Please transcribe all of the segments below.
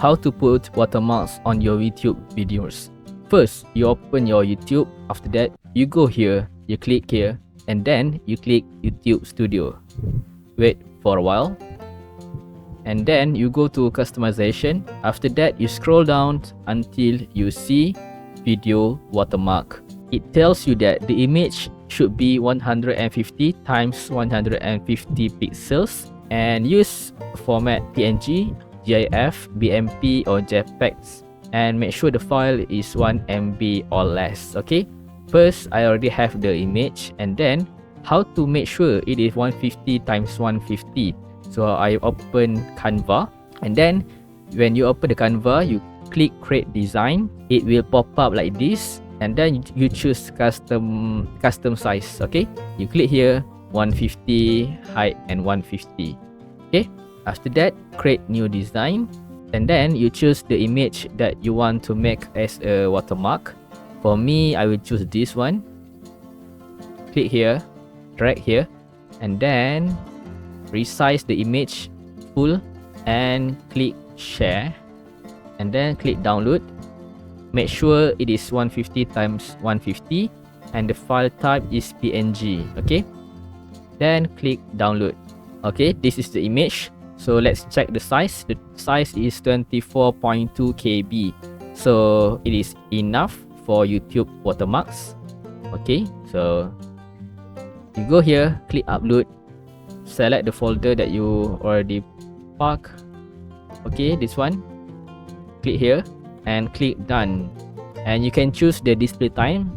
how to put watermarks on your YouTube videos. First, you open your YouTube. After that, you go here, you click here, and then you click YouTube Studio. Wait for a while, and then you go to customization. After that, you scroll down until you see video watermark. It tells you that the image should be 150 times 150 pixels and use format PNG, GIF, BMP or JPEGs, and make sure the file is 1 MB or less. Okay, first I already have the image, and then how to make sure it is 150 times 150. So I open Canva, and then when you open the Canva, you click create design. It will pop up like this, and then you choose custom size. Okay, you click here 150 height and 150. Okay, after that create new design, and then you choose the image that you want to make as a watermark. For me, I will choose this one. Click here, drag here, and then resize the image full and click share, and then click download. Make sure it is 150 times 150 and the file type is PNG. Okay, then click download. Okay, this is the image. So let's check the size. The size is 24.2 KB, so it is enough for YouTube watermarks. Okay, so you go here, click upload, select the folder that you already park. Okay, this one, click here and click done, and you can choose the display time,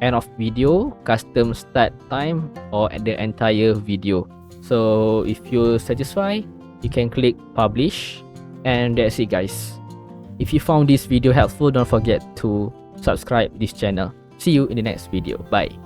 end of video, custom start time, or the entire video. So if you're satisfied, you can click publish, and that's it guys. If you found this video helpful, don't forget to subscribe this channel. See you in the next video. Bye.